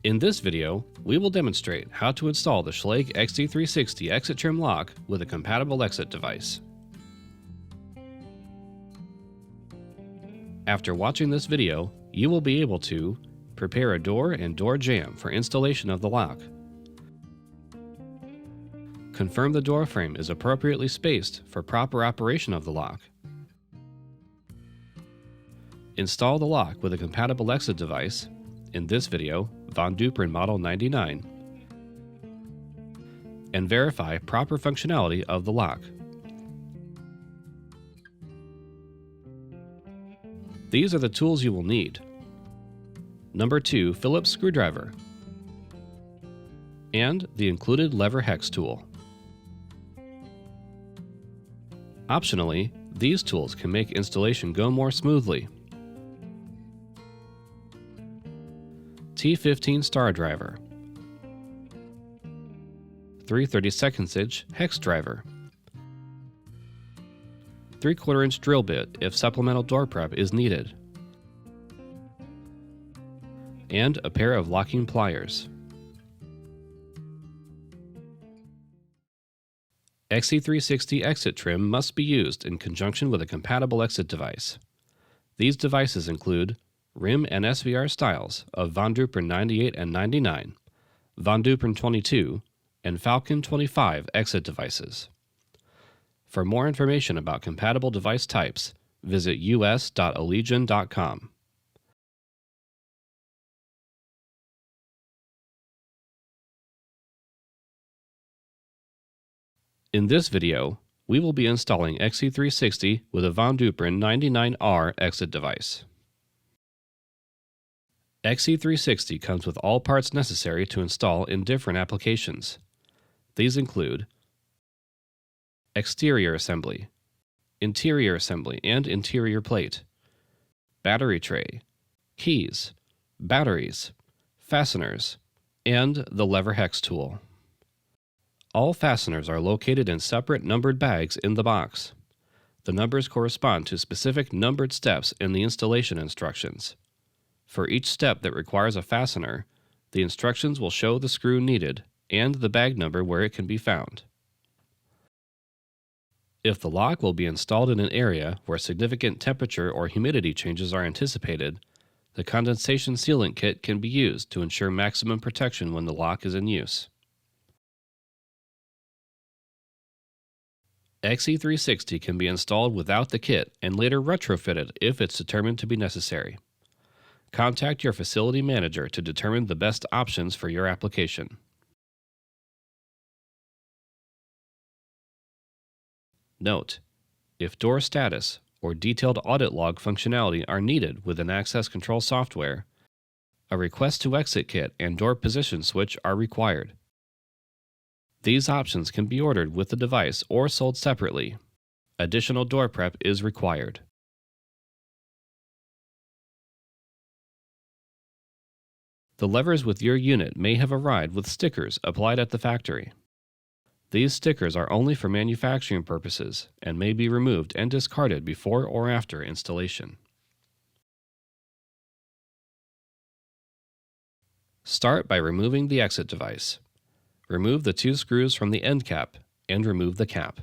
In this video, we will demonstrate how to install the Schlage XE360 exit trim lock with a compatible exit device. After watching this video, you will be able to prepare a door and door jamb for installation of the lock, confirm the door frame is appropriately spaced for proper operation of the lock, install the lock with a compatible exit device, in this video, Von Duprin Model 99, and verify proper functionality of the lock. These are the tools you will need. Number 2 Phillips screwdriver and the included lever hex tool. Optionally, these tools can make installation go more smoothly. T15 star driver, 3/32 inch hex driver, 3/4 inch drill bit if supplemental door prep is needed, and a pair of locking pliers. XE360 exit trim must be used in conjunction with a compatible exit device. These devices include rim and SVR styles of Von Duprin 98 and 99, Von Duprin 22, and Falcon 25 exit devices. For more information about compatible device types, visit us.allegion.com. In this video, we will be installing XE360 with a Von Duprin 99R exit device. XE360 comes with all parts necessary to install in different applications. These include exterior assembly, interior assembly and interior plate, battery tray, keys, batteries, fasteners, and the lever hex tool. All fasteners are located in separate numbered bags in the box. The numbers correspond to specific numbered steps in the installation instructions. For each step that requires a fastener, the instructions will show the screw needed and the bag number where it can be found. If the lock will be installed in an area where significant temperature or humidity changes are anticipated, the condensation sealant kit can be used to ensure maximum protection when the lock is in use. XE360 can be installed without the kit and later retrofitted if it's determined to be necessary. Contact your facility manager to determine the best options for your application. Note: if door status or detailed audit log functionality are needed within access control software, a request to exit kit and door position switch are required. These options can be ordered with the device or sold separately. Additional door prep is required. The levers with your unit may have arrived with stickers applied at the factory. These stickers are only for manufacturing purposes and may be removed and discarded before or after installation. Start by removing the exit device. Remove the 2 screws from the end cap and remove the cap.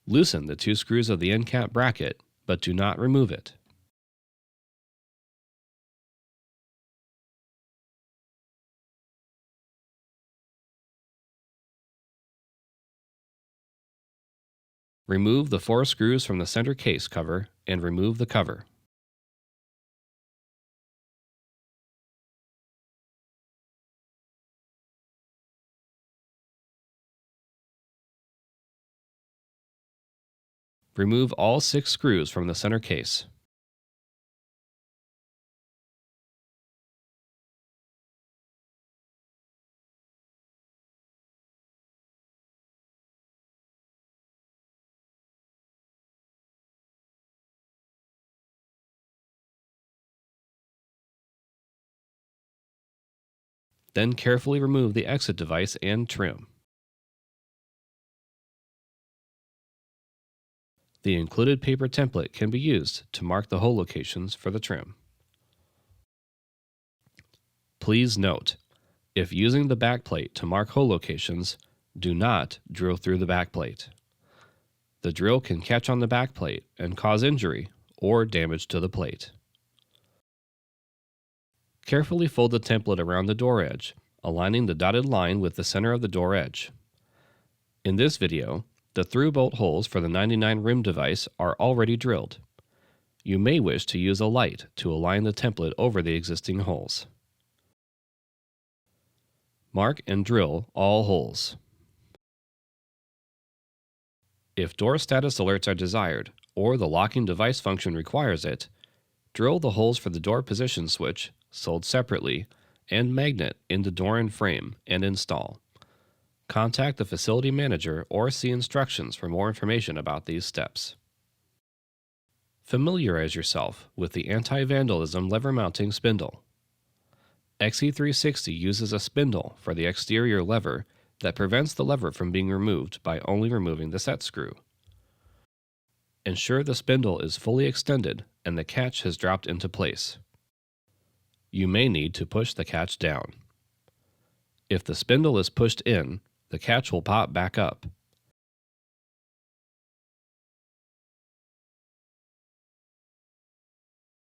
Loosen the 2 screws of the end cap bracket, but do not remove it. Remove the 4 screws from the center case cover and remove the cover. Remove all 6 screws from the center case. Then carefully remove the exit device and trim. The included paper template can be used to mark the hole locations for the trim. Please note, if using the backplate to mark hole locations, do not drill through the backplate. The drill can catch on the backplate and cause injury or damage to the plate. Carefully fold the template around the door edge, aligning the dotted line with the center of the door edge. In this video, the through bolt holes for the 99 rim device are already drilled. You may wish to use a light to align the template over the existing holes. Mark and drill all holes. If door status alerts are desired, or the locking device function requires it, drill the holes for the door position switch, sold separately, and magnet into door and frame and install. Contact the facility manager or see instructions for more information about these steps. Familiarize yourself with the anti-vandalism lever mounting spindle. XE360 uses a spindle for the exterior lever that prevents the lever from being removed by only removing the set screw. Ensure the spindle is fully extended and the catch has dropped into place. You may need to push the catch down. If the spindle is pushed in, the catch will pop back up.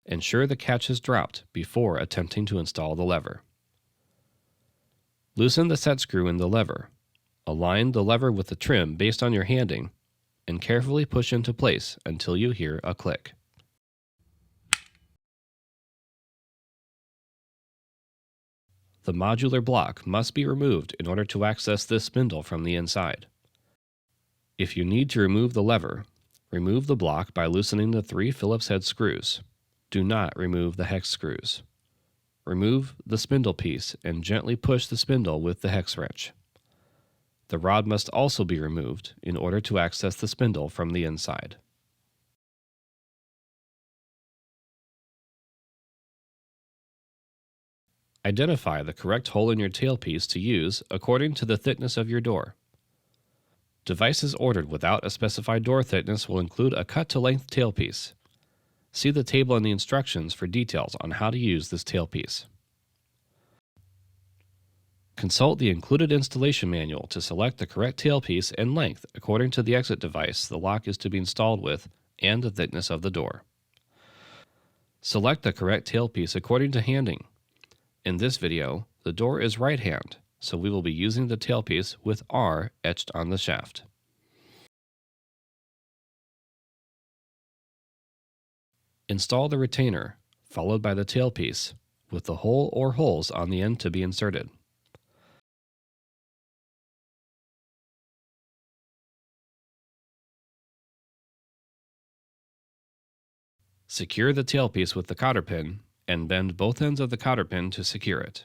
Ensure the catch has dropped before attempting to install the lever. Loosen the set screw in the lever. Align the lever with the trim based on your handing, and carefully push into place until you hear a click. The modular block must be removed in order to access this spindle from the inside. If you need to remove the lever, remove the block by loosening the 3 Phillips head screws. Do not remove the hex screws. Remove the spindle piece and gently push the spindle with the hex wrench. The rod must also be removed in order to access the spindle from the inside. Identify the correct hole in your tailpiece to use according to the thickness of your door. Devices ordered without a specified door thickness will include a cut-to-length tailpiece. See the table in the instructions for details on how to use this tailpiece. Consult the included installation manual to select the correct tailpiece and length according to the exit device the lock is to be installed with and the thickness of the door. Select the correct tailpiece according to handing. In this video, the door is right hand, so we will be using the tailpiece with R etched on the shaft. Install the retainer, followed by the tailpiece, with the hole or holes on the end to be inserted. Secure the tailpiece with the cotter pin and bend both ends of the cotter pin to secure it.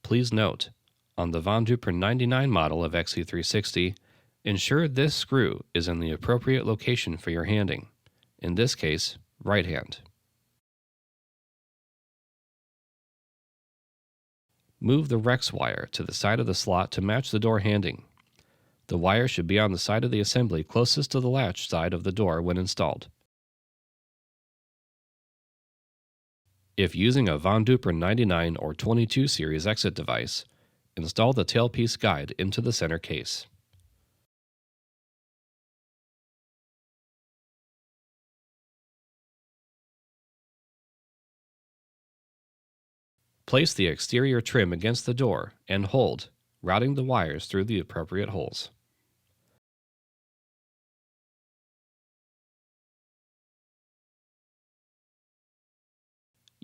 Please note, on the Von Duprin 99 model of XE360, ensure this screw is in the appropriate location for your handing, in this case, right hand. Move the Rex wire to the side of the slot to match the door handing. The wire should be on the side of the assembly closest to the latch side of the door when installed. If using a Von Duprin 99 or 22 series exit device, install the tailpiece guide into the center case. Place the exterior trim against the door and hold, routing the wires through the appropriate holes.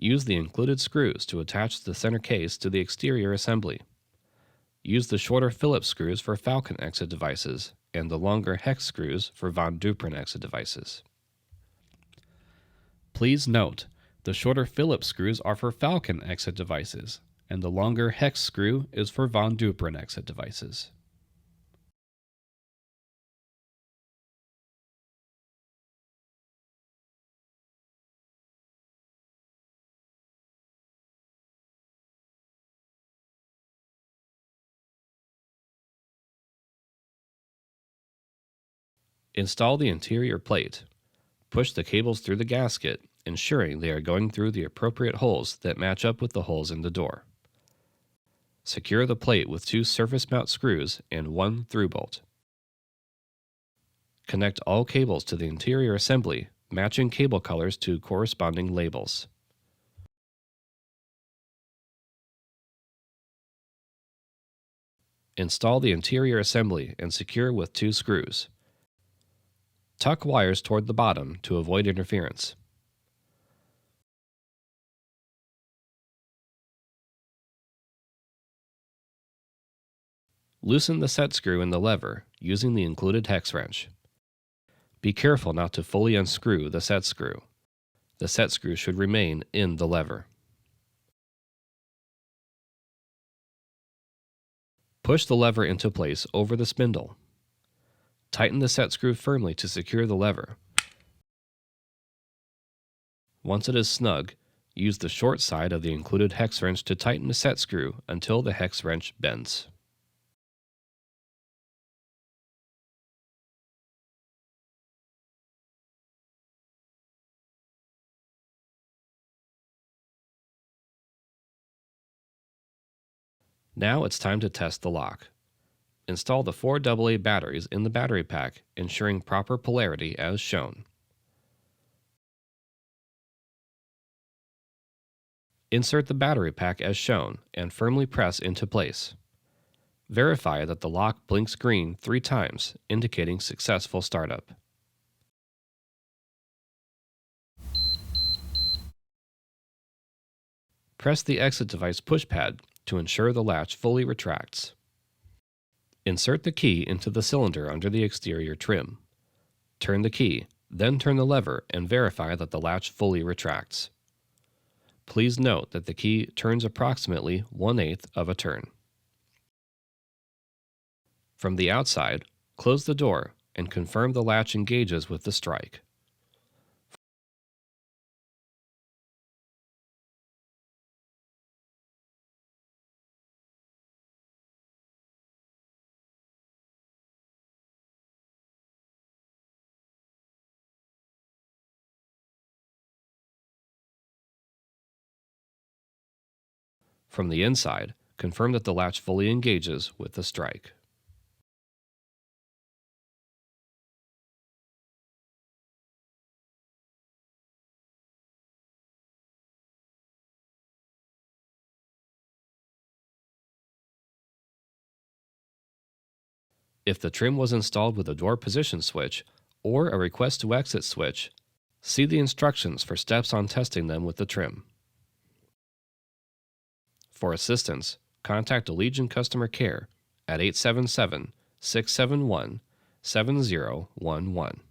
Use the included screws to attach the center case to the exterior assembly. Use the shorter Phillips screws for Falcon exit devices and the longer hex screws for Von Duprin exit devices. Please note, the shorter Phillips screws are for Falcon exit devices, and the longer hex screw is for Von Duprin exit devices. Install the interior plate. Push the cables through the gasket, ensuring they are going through the appropriate holes that match up with the holes in the door. Secure the plate with 2 surface mount screws and 1 through bolt. Connect all cables to the interior assembly, matching cable colors to corresponding labels. Install the interior assembly and secure with 2 screws. Tuck wires toward the bottom to avoid interference. Loosen the set screw in the lever using the included hex wrench. Be careful not to fully unscrew the set screw. The set screw should remain in the lever. Push the lever into place over the spindle. Tighten the set screw firmly to secure the lever. Once it is snug, use the short side of the included hex wrench to tighten the set screw until the hex wrench bends. Now it's time to test the lock. Install the 4 AA batteries in the battery pack, ensuring proper polarity as shown. Insert the battery pack as shown and firmly press into place. Verify that the lock blinks green 3 times, indicating successful startup. Press the exit device push pad to ensure the latch fully retracts. Insert the key into the cylinder under the exterior trim. Turn the key, then turn the lever and verify that the latch fully retracts. Please note that the key turns approximately 1/8 of a turn. From the outside, close the door and confirm the latch engages with the strike. From the inside, confirm that the latch fully engages with the strike. If the trim was installed with a door position switch or a request to exit switch, see the instructions for steps on testing them with the trim. For assistance, contact Allegiant Customer Care at 877-671-7011.